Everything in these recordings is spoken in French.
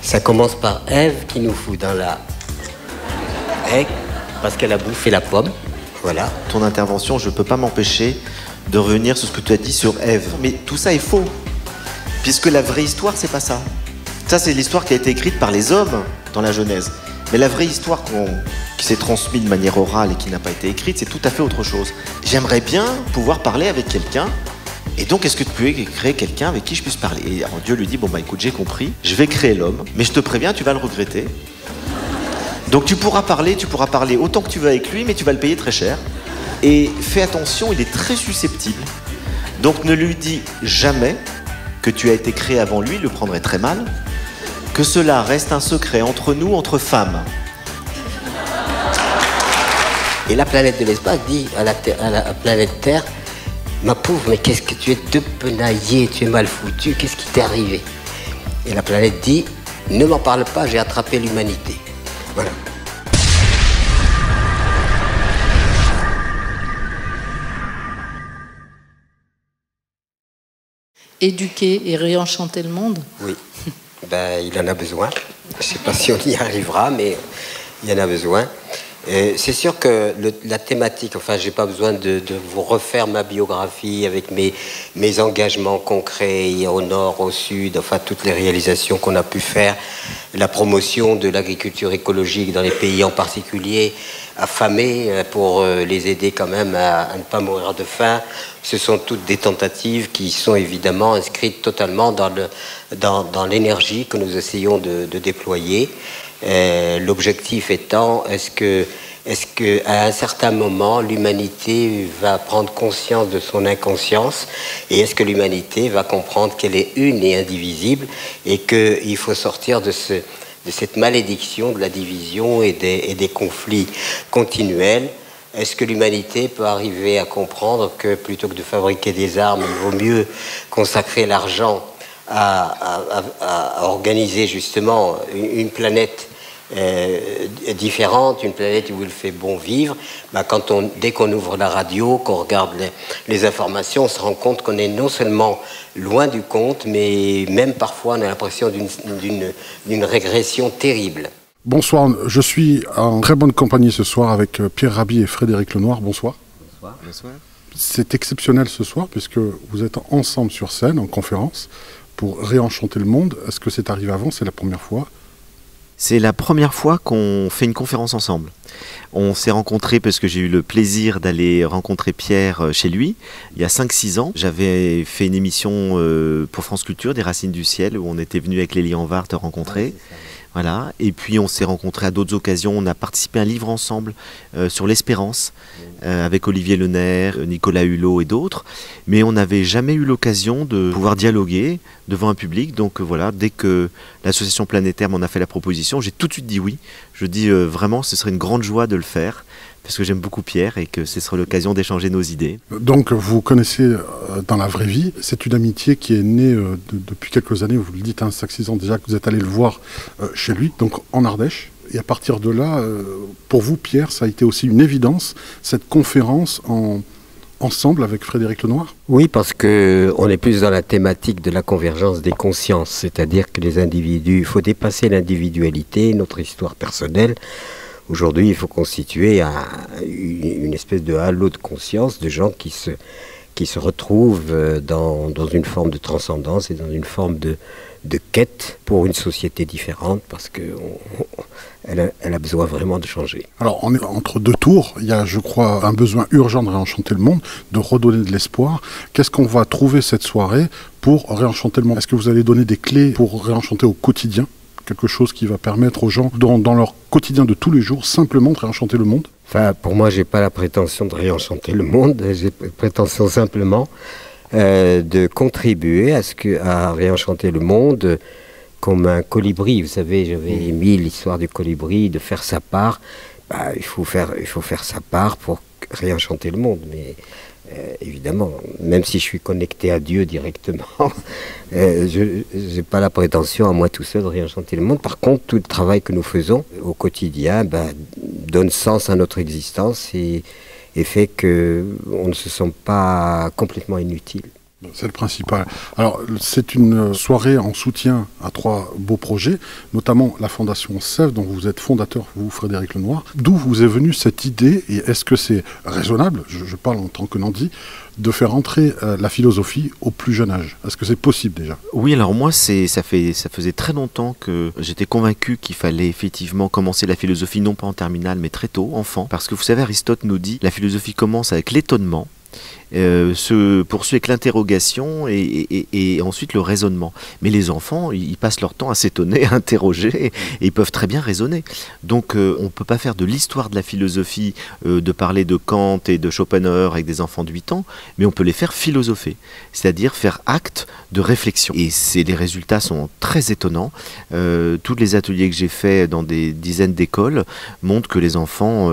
Ça commence par Ève qui nous fout dans la haie parce qu'elle a bouffé la pomme. Voilà. Ton intervention, je ne peux pas m'empêcher de revenir sur ce que tu as dit sur Ève. Mais tout ça est faux, puisque la vraie histoire, c'est pas ça. Ça, c'est l'histoire qui a été écrite par les hommes dans la Genèse. Mais la vraie histoire qui s'est transmise de manière orale et qui n'a pas été écrite, c'est tout à fait autre chose. J'aimerais bien pouvoir parler avec quelqu'un. Et donc, est-ce que tu peux créer quelqu'un avec qui je puisse parler? Et alors, Dieu lui dit, bon bah écoute, j'ai compris, je vais créer l'homme, mais je te préviens, tu vas le regretter. Donc tu pourras parler autant que tu veux avec lui, mais tu vas le payer très cher. Et fais attention, il est très susceptible. Donc ne lui dis jamais que tu as été créé avant lui, il le prendrait très mal. Que cela reste un secret entre nous, entre femmes. Et la planète de l'espace dit à la planète Terre, ma pauvre, mais qu'est-ce que tu es depenaillé, tu es mal foutu, qu'est-ce qui t'est arrivé? Et la planète dit, ne m'en parle pas, j'ai attrapé l'humanité. Voilà. Éduquer et réenchanter le monde? Oui, ben, il en a besoin. Je ne sais pas si on y arrivera, mais il en a besoin. C'est sûr que la thématique, enfin, j'ai pas besoin de vous refaire ma biographie avec mes engagements concrets au nord, au sud, enfin, toutes les réalisations qu'on a pu faire, la promotion de l'agriculture écologique dans les pays en particulier, affamés, pour les aider quand même à ne pas mourir de faim. Ce sont toutes des tentatives qui sont évidemment inscrites totalement dans l'énergie que nous essayons de déployer. L'objectif étant, est-ce que à un certain moment l'humanité va prendre conscience de son inconscience, et est-ce que l'humanité va comprendre qu'elle est une et indivisible et qu'il faut sortir de cette malédiction de la division et des conflits continuels? Est-ce que l'humanité peut arriver à comprendre que plutôt que de fabriquer des armes, il vaut mieux consacrer l'argent à organiser justement une planète différente, une planète où il fait bon vivre? Ben, dès qu'on ouvre la radio, qu'on regarde les informations, on se rend compte qu'on est non seulement loin du compte, mais même parfois on a l'impression d'une régression terrible. Bonsoir, je suis en très bonne compagnie ce soir avec Pierre Rabhi et Frédéric Lenoir. Bonsoir. Bonsoir. Bonsoir. C'est exceptionnel ce soir puisque vous êtes ensemble sur scène en conférence pour réenchanter le monde. Est-ce que c'est arrivé avant? C'est la première fois? C'est la première fois qu'on fait une conférence ensemble. On s'est rencontrés parce que j'ai eu le plaisir d'aller rencontrer Pierre chez lui il y a 5-6 ans. J'avais fait une émission pour France Culture, des Racines du Ciel, où on était venu avec Lélie Anvar te rencontrer. Voilà. Et puis on s'est rencontrés à d'autres occasions. On a participé à un livre ensemble sur l'espérance avec Olivier Lenaire, Nicolas Hulot et d'autres. Mais on n'avait jamais eu l'occasion de pouvoir dialoguer devant un public. Donc voilà, dès que l'association Planétaire m'en a fait la proposition, j'ai tout de suite dit oui. Je dis vraiment, ce serait une grande joie de le faire, parce que j'aime beaucoup Pierre et que ce sera l'occasion d'échanger nos idées. Donc vous connaissez dans la vraie vie, c'est une amitié qui est née depuis quelques années, vous le dites, 5-6 ans déjà, que vous êtes allé le voir chez lui, donc en Ardèche. Et à partir de là, pour vous Pierre, ça a été aussi une évidence, cette conférence ensemble avec Frédéric Lenoir? Oui, parce qu'on est plus dans la thématique de la convergence des consciences, c'est-à-dire que les individus, il faut dépasser l'individualité, notre histoire personnelle. Aujourd'hui, il faut constituer une espèce de halo de conscience de gens qui se retrouvent dans une forme de transcendance et dans une forme de quête pour une société différente, parce qu'elle a besoin vraiment de changer. Alors, on est entre deux tours. Il y a, je crois, un besoin urgent de réenchanter le monde, de redonner de l'espoir. Qu'est-ce qu'on va trouver cette soirée pour réenchanter le monde? Est-ce que vous allez donner des clés pour réenchanter au quotidien? Quelque chose qui va permettre aux gens, dans leur quotidien de tous les jours, simplement de réenchanter le monde? Enfin, pour moi, j'ai pas la prétention de réenchanter le monde. J'ai prétention simplement de contribuer à réenchanter le monde comme un colibri. Vous savez, j'avais émis l'histoire du colibri, de faire sa part. Bah, il faut faire sa part pour réenchanter le monde. Mais évidemment, même si je suis connecté à Dieu directement, je n'ai pas la prétention à moi tout seul de réenchanter le monde. Par contre, tout le travail que nous faisons au quotidien donne sens à notre existence et fait qu'on ne se sent pas complètement inutile. C'est le principal. Alors, c'est une soirée en soutien à 3 beaux projets, notamment la Fondation Sèvres, dont vous êtes fondateur, vous, Frédéric Lenoir. D'où vous est venue cette idée, et est-ce que c'est raisonnable, je parle en tant que Nandi, de faire entrer la philosophie au plus jeune âge? Est-ce que c'est possible déjà? Oui, alors moi, ça faisait très longtemps que j'étais convaincu qu'il fallait effectivement commencer la philosophie, non pas en terminale, mais très tôt, enfant. Parce que vous savez, Aristote nous dit, la philosophie commence avec l'étonnement, se poursuit avec l'interrogation et ensuite le raisonnement. Mais les enfants, ils passent leur temps à s'étonner, à interroger, et ils peuvent très bien raisonner. Donc on ne peut pas faire de l'histoire de la philosophie, de parler de Kant et de Schopenhauer avec des enfants de 8 ans, mais on peut les faire philosopher, c'est-à-dire faire acte de réflexion. Et les résultats sont très étonnants. Tous les ateliers que j'ai faits dans des dizaines d'écoles montrent que les enfants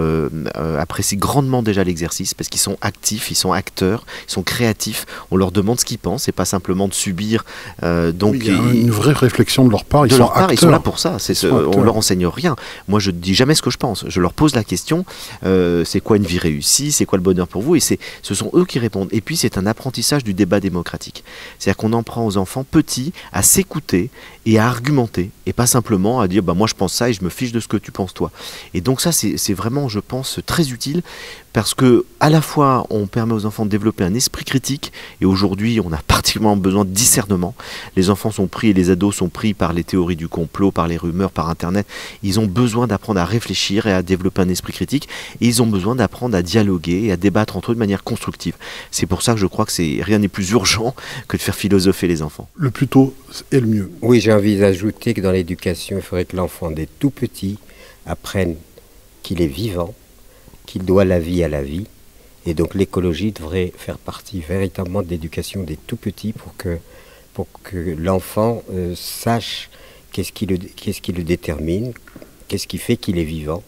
apprécient grandement déjà l'exercice, parce qu'ils sont actifs, ils sont acteurs, ils sont créatifs, on leur demande ce qu'ils pensent et pas simplement de subir. Donc oui, il y a une vraie réflexion de leur part, ils sont là pour ça, on leur enseigne rien. Moi je ne dis jamais ce que je pense, je leur pose la question, c'est quoi une vie réussie, c'est quoi le bonheur pour vous, et ce sont eux qui répondent. Et puis c'est un apprentissage du débat démocratique, c'est-à-dire qu'on en prend aux enfants petits à s'écouter et à argumenter, et pas simplement à dire bah, moi je pense ça et je me fiche de ce que tu penses toi. Et donc ça c'est vraiment, je pense, très utile, parce que à la fois on permet aux enfants de développer un esprit critique, et aujourd'hui on a particulièrement besoin de discernement. Les enfants sont pris, et les ados sont pris par les théories du complot, par les rumeurs, par internet. Ils ont besoin d'apprendre à réfléchir et à développer un esprit critique, et ils ont besoin d'apprendre à dialoguer et à débattre entre eux de manière constructive. C'est pour ça que je crois que rien n'est plus urgent que de faire philosopher les enfants. Le plus tôt est le mieux. Oui, j'ai envie d'ajouter que dans l'éducation, il faudrait que l'enfant dès tout petit apprenne qu'il est vivant, qu'il doit la vie à la vie. Et donc l'écologie devrait faire partie véritablement de l'éducation des tout petits pour que l'enfant sache qu'est-ce qui le détermine, qu'est-ce qui fait qu'il est vivant.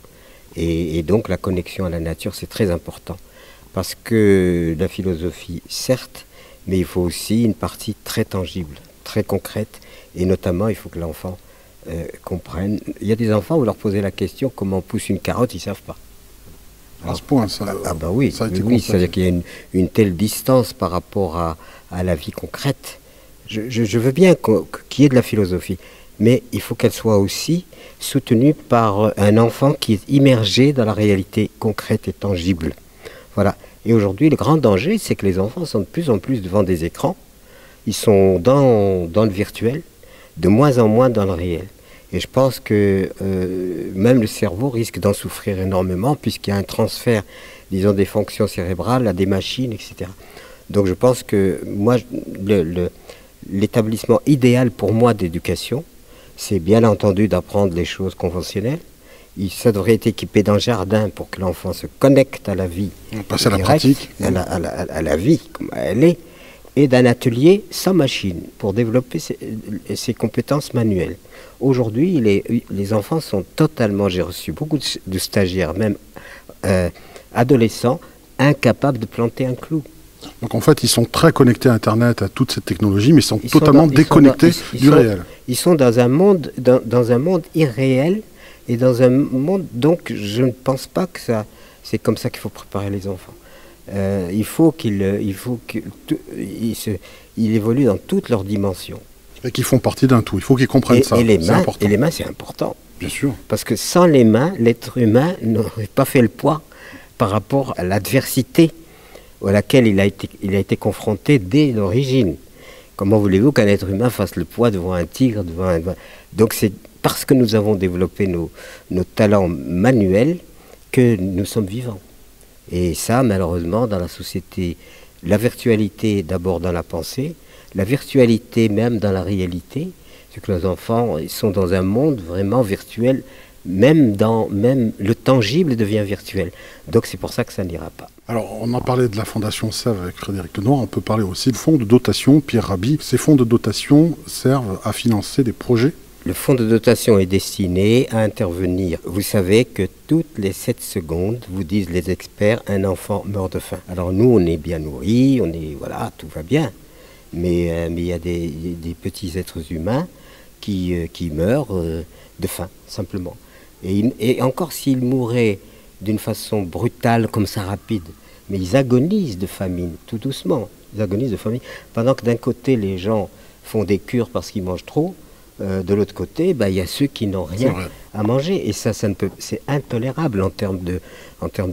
Et donc la connexion à la nature, c'est très important. Parce que la philosophie, certes, mais il faut aussi une partie très tangible, très concrète. Et notamment, il faut que l'enfant comprenne. Il y a des enfants où leur poser la question comment on pousse une carotte, ils ne savent pas. À ce point, ça. Ah ben oui, ça a été oui, c'est-à-dire qu'il y a une telle distance par rapport à la vie concrète. Je veux bien qu'il y ait de la philosophie, mais il faut qu'elle soit aussi soutenue par un enfant qui est immergé dans la réalité concrète et tangible. Voilà. Et aujourd'hui, le grand danger, c'est que les enfants sont de plus en plus devant des écrans. Ils sont dans le virtuel, de moins en moins dans le réel. Et je pense que même le cerveau risque d'en souffrir énormément, puisqu'il y a un transfert, disons, des fonctions cérébrales à des machines, etc. Donc je pense que moi, l'établissement idéal pour moi d'éducation, c'est bien entendu d'apprendre les choses conventionnelles. Ça devrait être équipé d'un jardin pour que l'enfant se connecte à la vie. Passer à la pratique. À la vie, comme elle est. Et d'un atelier sans machine pour développer ses compétences manuelles. Aujourd'hui, les enfants sont totalement, j'ai reçu beaucoup de stagiaires, même adolescents, incapables de planter un clou. Donc en fait, ils sont très connectés à Internet, à toute cette technologie, mais ils sont totalement déconnectés du réel. Ils sont dans un monde, dans un monde irréel, et dans un monde, donc je ne pense pas que c'est comme ça qu'il faut préparer les enfants. Il faut qu'il évolue dans toutes leurs dimensions. Et qu'ils font partie d'un tout. Il faut qu'ils comprennent ça. Et les mains, c'est important. Bien sûr. Parce que sans les mains, l'être humain n'aurait pas fait le poids par rapport à l'adversité à laquelle il a été confronté dès l'origine. Comment voulez-vous qu'un être humain fasse le poids devant un tigre, Donc c'est parce que nous avons développé nos talents manuels que nous sommes vivants. Et ça, malheureusement, dans la société, la virtualité d'abord dans la pensée, la virtualité même dans la réalité, c'est que les enfants sont dans un monde vraiment virtuel, même le tangible devient virtuel. Donc c'est pour ça que ça n'ira pas. Alors, on a parlé de la Fondation Sèvres avec Frédéric Lenoir, on peut parler aussi de fonds de dotation, Pierre Rabhi. Ces fonds de dotation servent à financer des projets. Le fonds de dotation est destiné à intervenir. Vous savez que toutes les 7 secondes, vous disent les experts, un enfant meurt de faim. Alors nous, on est bien nourris, voilà, tout va bien. Mais il y a des petits êtres humains qui meurent de faim, simplement. Et encore s'ils mouraient d'une façon brutale, comme ça, rapide, mais ils agonisent de famine, tout doucement. Ils agonisent de famine. Pendant que d'un côté, les gens font des cures parce qu'ils mangent trop, de l'autre côté, il y a ceux qui n'ont rien à manger. Et c'est intolérable en termes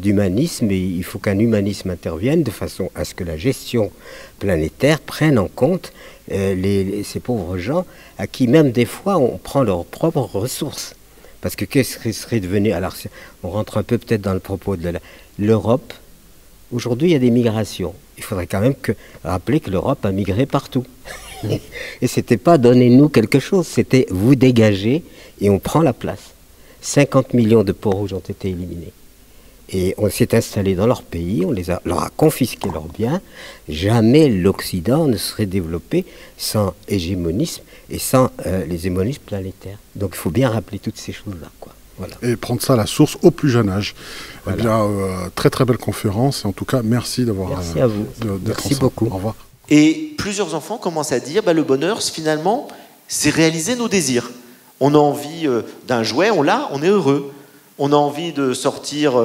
d'humanisme. Et il faut qu'un humanisme intervienne de façon à ce que la gestion planétaire prenne en compte ces pauvres gens à qui même des fois on prend leurs propres ressources. Parce que qu'est-ce qui serait devenu... Alors on rentre un peu peut-être dans le propos de l'Europe. Aujourd'hui, il y a des migrations. Il faudrait quand même rappeler que l'Europe a migré partout. Et c'était pas donnez-nous quelque chose, c'était vous dégagez et on prend la place. 50 millions de Peaux-Rouges ont été éliminés. Et on s'est installé dans leur pays, leur a confisqué leurs biens. Jamais l'Occident ne serait développé sans hégémonisme et sans les hémonismes planétaires. Donc il faut bien rappeler toutes ces choses-là, quoi. Voilà. Et prendre ça à la source au plus jeune âge. Voilà. Eh bien, très très belle conférence. Et en tout cas, merci d'avoir. Merci à vous. Merci beaucoup. Au revoir. Et plusieurs enfants commencent à dire le bonheur, finalement, c'est réaliser nos désirs. On a envie d'un jouet, on l'a, on est heureux. On a envie de sortir,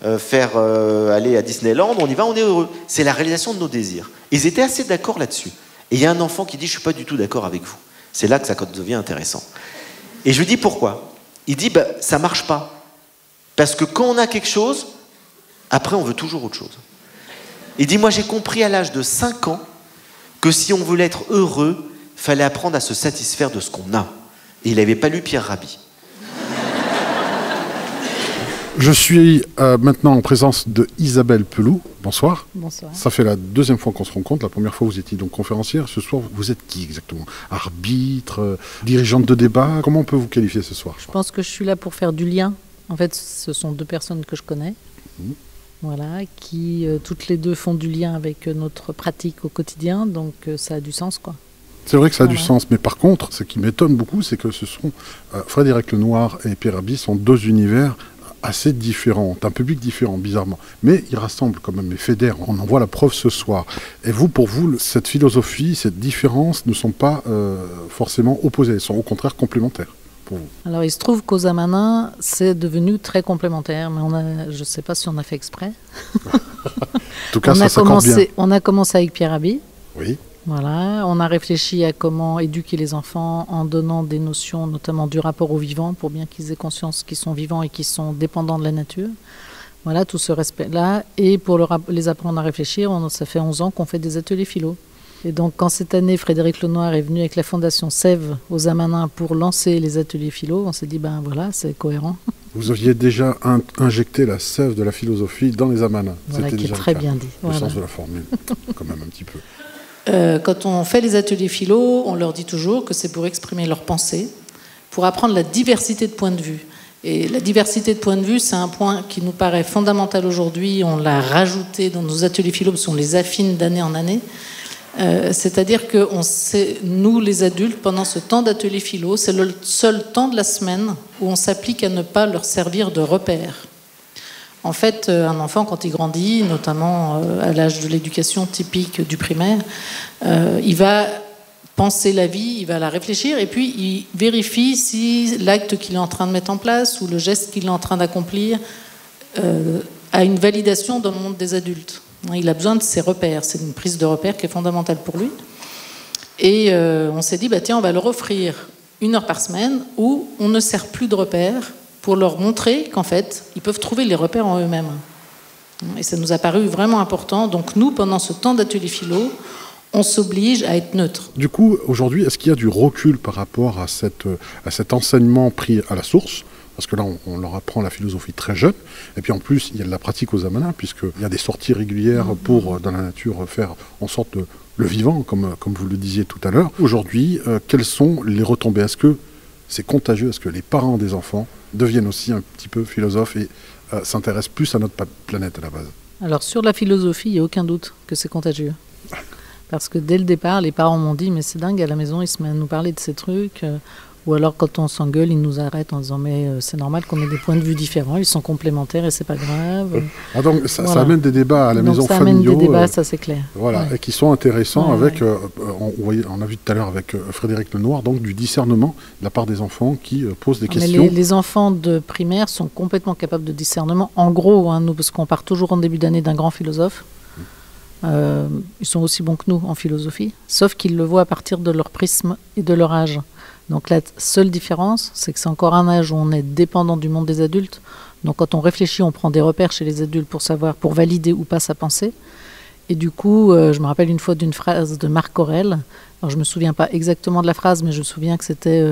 aller à Disneyland, on y va, on est heureux. C'est la réalisation de nos désirs. Ils étaient assez d'accord là-dessus. Et il y a un enfant qui dit, je ne suis pas du tout d'accord avec vous. C'est là que ça devient intéressant. Et je lui dis, pourquoi ? Il dit, ça ne marche pas. Parce que quand on a quelque chose, après on veut toujours autre chose. Il dit, moi j'ai compris à l'âge de 5 ans que si on voulait être heureux, il fallait apprendre à se satisfaire de ce qu'on a. Et il n'avait pas lu Pierre Rabhi. Je suis maintenant en présence de Isabelle Peloux. Bonsoir. Bonsoir. Ça fait la deuxième fois qu'on se rencontre. La première fois, vous étiez donc conférencière. Ce soir, vous êtes qui exactement ? Arbitre, dirigeante de débat ? Comment on peut vous qualifier ce soir ? Je pense que je suis là pour faire du lien. En fait, ce sont 2 personnes que je connais. Voilà, qui toutes les 2 font du lien avec notre pratique au quotidien. Donc ça a du sens, quoi. C'est vrai que ça a du sens, mais par contre, ce qui m'étonne beaucoup, c'est que ce sont Frédéric Lenoir et Pierre Rabhi sont 2 univers assez différents, un public différent, bizarrement. Mais ils rassemblent quand même et fédèrent. On en voit la preuve ce soir. Et vous, pour vous, cette philosophie, cette différence ne sont pas forcément opposées, elles sont au contraire complémentaires pour vous. Alors il se trouve qu'aux Amanins, c'est devenu très complémentaire, mais je ne sais pas si on a fait exprès. En tout cas, ça s'accorde bien. On a commencé avec Pierre Rabhi. Oui. Voilà, on a réfléchi à comment éduquer les enfants en donnant des notions, notamment du rapport au vivant, pour bien qu'ils aient conscience qu'ils sont vivants et qu'ils sont dépendants de la nature. Voilà, tout ce respect-là. Et pour les apprendre à réfléchir, ça fait 11 ans qu'on fait des ateliers philo. Et donc, quand cette année, Frédéric Lenoir est venu avec la Fondation Sève aux Amanins pour lancer les ateliers philo, on s'est dit, voilà, c'est cohérent. Vous aviez déjà injecté la sève de la philosophie dans les Amanins. Voilà, c'était qui déjà est très bien dit. Le sens de la formule, quand même un petit peu. Quand on fait les ateliers philo, on leur dit toujours que c'est pour exprimer leurs pensées, pour apprendre la diversité de points de vue. Et la diversité de points de vue, c'est un point qui nous paraît fondamental aujourd'hui. On l'a rajouté dans nos ateliers philo parce qu'on les affine d'année en année. C'est-à-dire que nous, les adultes, pendant ce temps d'atelier philo, c'est le seul temps de la semaine où on s'applique à ne pas leur servir de repère. En fait, un enfant, quand il grandit, notamment à l'âge de l'éducation typique du primaire, il va penser la vie, il va la réfléchir, et puis il vérifie si l'acte qu'il est en train de mettre en place ou le geste qu'il est en train d'accomplir a une validation dans le monde des adultes. Il a besoin de ses repères, c'est une prise de repère qui est fondamentale pour lui. Et on s'est dit, tiens, on va leur offrir 1 heure par semaine où on ne sert plus de repères, pour leur montrer qu'en fait, ils peuvent trouver les repères en eux-mêmes. Et ça nous a paru vraiment important. Donc nous, pendant ce temps d'atelier philo, on s'oblige à être neutre. Du coup, aujourd'hui, est-ce qu'il y a du recul par rapport à cet enseignement pris à la source ? Parce que là, on leur apprend la philosophie très jeune. Et puis en plus, il y a de la pratique aux Amanins, puisqu'il y a des sorties régulières pour, dans la nature, faire en sorte le vivant, comme vous le disiez tout à l'heure. Aujourd'hui, quelles sont les retombées ? Est-ce que c'est contagieux? Est-ce que les parents des enfants deviennent aussi un petit peu philosophes et s'intéressent plus à notre planète à la base? Alors sur la philosophie, il n'y a aucun doute que c'est contagieux. Parce que dès le départ, les parents m'ont dit « mais c'est dingue, à la maison, ils se mettent à nous parler de ces trucs ». Ou alors quand on s'engueule, ils nous arrêtent en disant « mais c'est normal qu'on ait des points de vue différents, ils sont complémentaires et c'est pas grave ». Donc ça amène des débats à la maison familiaux. Ça amène des débats, ça c'est clair. Voilà, et qui sont intéressants avec, on a vu tout à l'heure avec Frédéric Lenoir, donc du discernement de la part des enfants qui posent des questions. Les enfants de primaire sont complètement capables de discernement. En gros, nous, parce qu'on part toujours en début d'année d'un grand philosophe. Ils sont aussi bons que nous en philosophie, sauf qu'ils le voient à partir de leur prisme et de leur âge. Donc la seule différence, c'est que c'est encore un âge où on est dépendant du monde des adultes. Donc quand on réfléchit, on prend des repères chez les adultes pour savoir, pour valider ou pas sa pensée. Et du coup, je me rappelle une fois d'une phrase de Marc Aurèle. Alors je me souviens pas exactement de la phrase, mais je me souviens que c'était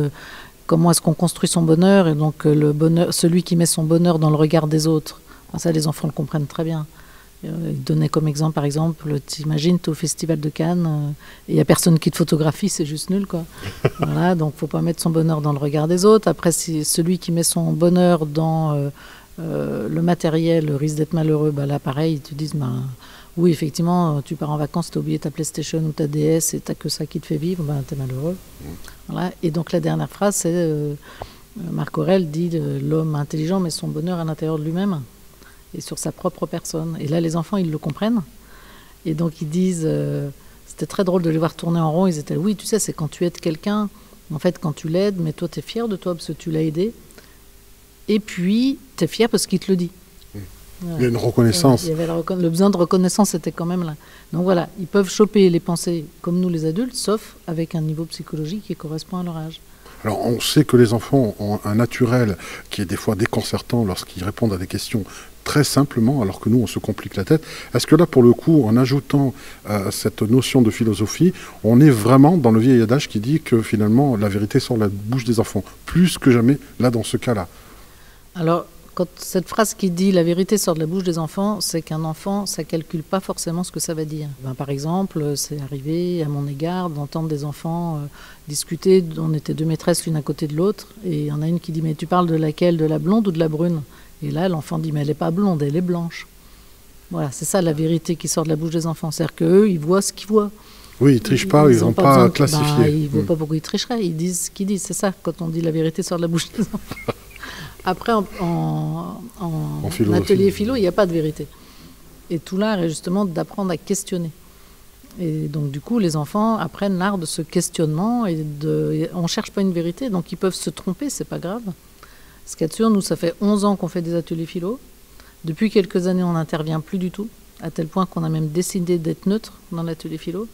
comment est-ce qu'on construit son bonheur, et donc le bonheur, celui qui met son bonheur dans le regard des autres. Alors ça, les enfants le comprennent très bien. Il donnait comme exemple, par exemple, t'imagines, t'es au Festival de Cannes, et il n'y a personne qui te photographie, c'est juste nul, quoi. Voilà, donc faut pas mettre son bonheur dans le regard des autres. Après, si celui qui met son bonheur dans le matériel risque d'être malheureux, bah là, pareil, ils te disent, bah, oui, effectivement, tu pars en vacances, t'as oublié ta PlayStation ou ta DS et t'as que ça qui te fait vivre, bah, t'es malheureux. Voilà. Et donc la dernière phrase, c'est Marc Aurèle dit l'homme intelligent met son bonheur à l'intérieur de lui-même et sur sa propre personne. Et là, les enfants, ils le comprennent. Et donc, ils disent... c'était très drôle de les voir tourner en rond. Ils étaient, oui, tu sais, c'est quand tu aides quelqu'un, en fait, quand tu l'aides, mais toi, tu es fier de toi parce que tu l'as aidé. Et puis, tu es fier parce qu'il te le dit. Voilà. Il y a une reconnaissance. Il y avait le besoin de reconnaissance était quand même là. Donc voilà, ils peuvent choper les pensées comme nous, les adultes, sauf avec un niveau psychologique qui correspond à leur âge. Alors, on sait que les enfants ont un naturel qui est des fois déconcertant lorsqu'ils répondent à des questions très simplement, alors que nous, on se complique la tête. Est-ce que là, pour le coup, en ajoutant cette notion de philosophie, on est vraiment dans le vieil adage qui dit que finalement, la vérité sort de la bouche des enfants, plus que jamais, là, dans ce cas-là? Alors, quand cette phrase qui dit « la vérité sort de la bouche des enfants », c'est qu'un enfant, ça ne calcule pas forcément ce que ça va dire. Ben, par exemple, c'est arrivé à mon égard d'entendre des enfants discuter, on était deux maîtresses l'une à côté de l'autre, et il y en a une qui dit « mais tu parles de laquelle, de la blonde ou de la brune ?» Et là, l'enfant dit « mais elle n'est pas blonde, elle est blanche ». Voilà, c'est ça la vérité qui sort de la bouche des enfants. C'est-à-dire qu'eux, ils voient ce qu'ils voient. Oui, ils ne trichent pas, ils ne vont pas classifier. Ils ne voient pas pourquoi ils tricheraient, ils disent ce qu'ils disent. C'est ça, quand on dit « la vérité sort de la bouche des enfants ». Après, en atelier philo, il n'y a pas de vérité. Et tout l'art est justement d'apprendre à questionner. Et donc, du coup, les enfants apprennent l'art de ce questionnement. On ne cherche pas une vérité, donc ils peuvent se tromper, c'est pas grave. Ce qu'il y a de sûr, nous, ça fait 11 ans qu'on fait des ateliers philo. Depuis quelques années, on n'intervient plus du tout, à tel point qu'on a même décidé d'être neutre dans l'atelier philo.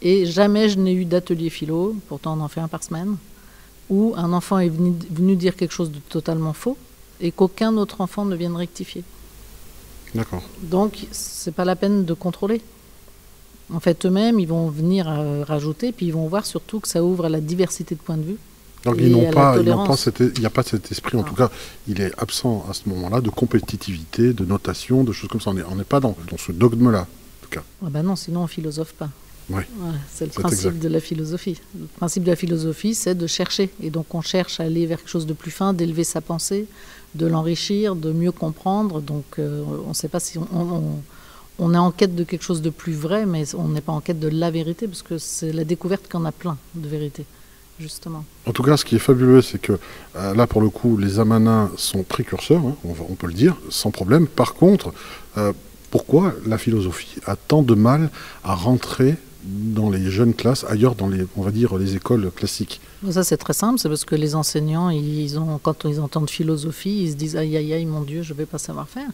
Et jamais je n'ai eu d'atelier philo, pourtant on en fait un par semaine, où un enfant est venu dire quelque chose de totalement faux et qu'aucun autre enfant ne vienne rectifier. D'accord. Donc, c'est pas la peine de contrôler. En fait, eux-mêmes, ils vont venir rajouter, puis ils vont voir surtout que ça ouvre à la diversité de points de vue. Donc, il n'y a pas cet esprit, en tout cas, il est absent à ce moment-là, de compétitivité, de notation, de choses comme ça. On n'est pas dans ce dogme-là, en tout cas. Ah ben non, sinon on ne philosophe pas. Oui. Voilà, c'est le principe de la philosophie. Le principe de la philosophie, c'est de chercher. Et donc on cherche à aller vers quelque chose de plus fin, d'élever sa pensée, de l'enrichir, de mieux comprendre. Donc on ne sait pas si on est en quête de quelque chose de plus vrai, mais on n'est pas en quête de la vérité, parce que c'est la découverte qu'on a plein de vérités, justement. En tout cas, ce qui est fabuleux, c'est que là, pour le coup, les amanins sont précurseurs, hein, on peut le dire, sans problème. Par contre, pourquoi la philosophie a tant de mal à rentrer dans les jeunes classes, ailleurs dans on va dire, les écoles classiques? Ça, c'est très simple, c'est parce que les enseignants, quand ils entendent philosophie, ils se disent « aïe, aïe, aïe, mon Dieu, je ne vais pas savoir faire ».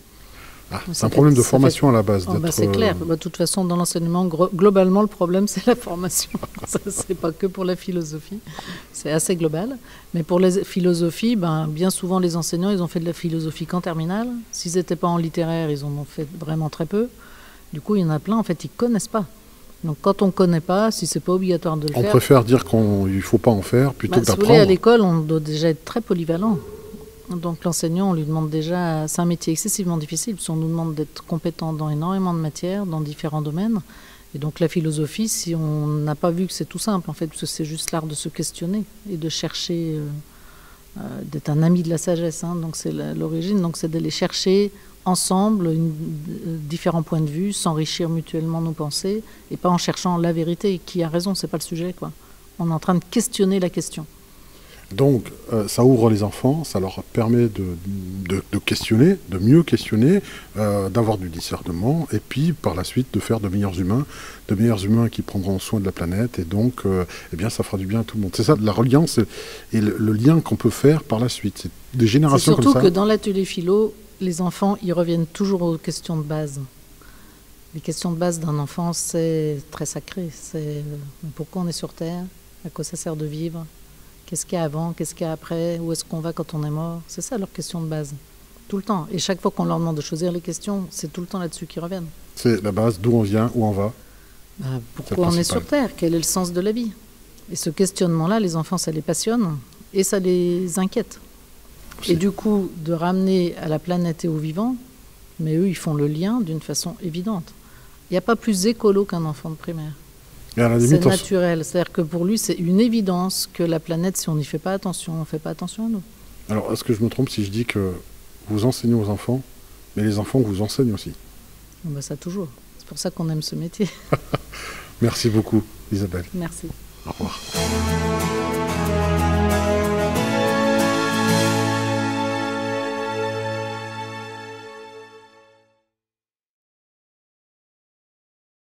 C'est un problème de formation à la base. C'est clair. De toute façon, dans l'enseignement, globalement, le problème, c'est la formation. Ça, c'est pas que pour la philosophie. C'est assez global. Mais pour les philosophies, bien souvent, les enseignants, ils ont fait de la philosophie qu'en terminale. S'ils n'étaient pas en littéraire, ils en ont fait vraiment très peu. Du coup, il y en a plein, en fait, ils ne connaissent pas. Donc, quand on ne connaît pas, si ce n'est pas obligatoire de le faire... On préfère dire qu'il ne faut pas en faire plutôt que d'apprendre. Si vous voulez, à l'école, on doit déjà être très polyvalent. Donc l'enseignant, on lui demande déjà, c'est un métier excessivement difficile, parce qu'on nous demande d'être compétent dans énormément de matières, dans différents domaines. Et donc la philosophie, si on n'a pas vu que c'est tout simple, en fait, parce que c'est juste l'art de se questionner et de chercher, d'être un ami de la sagesse, hein, donc c'est l'origine, donc c'est d'aller chercher ensemble différents points de vue, s'enrichir mutuellement nos pensées, et pas en cherchant la vérité, qui a raison, c'est pas le sujet, quoi. On est en train de questionner la question. Donc, ça ouvre les enfants, ça leur permet de questionner, de mieux questionner, d'avoir du discernement, et puis par la suite de faire de meilleurs humains qui prendront soin de la planète, et donc, eh bien, ça fera du bien à tout le monde. C'est ça, la reliance et le lien qu'on peut faire par la suite. C'est des générations comme ça. C'est surtout que dans l'atelier philo, les enfants, ils reviennent toujours aux questions de base. Les questions de base d'un enfant, c'est très sacré. C'est pourquoi on est sur Terre, à quoi ça sert de vivre, qu'est-ce qu'il y a avant, qu'est-ce qu'il y a après, où est-ce qu'on va quand on est mort. C'est ça leur question de base, tout le temps. Et chaque fois qu'on leur demande de choisir les questions, c'est tout le temps là-dessus qu'ils reviennent. C'est la base, d'où on vient, où on va. Pourquoi on est sur Terre, quel est le sens de la vie. Et ce questionnement-là, les enfants, ça les passionne et ça les inquiète. Et du coup, de ramener à la planète et aux vivants, mais eux, ils font le lien d'une façon évidente. Il n'y a pas plus écolo qu'un enfant de primaire. C'est naturel. C'est-à-dire que pour lui, c'est une évidence que la planète, si on n'y fait pas attention, on ne fait pas attention à nous. Alors, est-ce que je me trompe si je dis que vous enseignez aux enfants, mais les enfants vous enseignent aussi? Ça toujours. C'est pour ça qu'on aime ce métier. Merci beaucoup, Isabelle. Merci. Au revoir.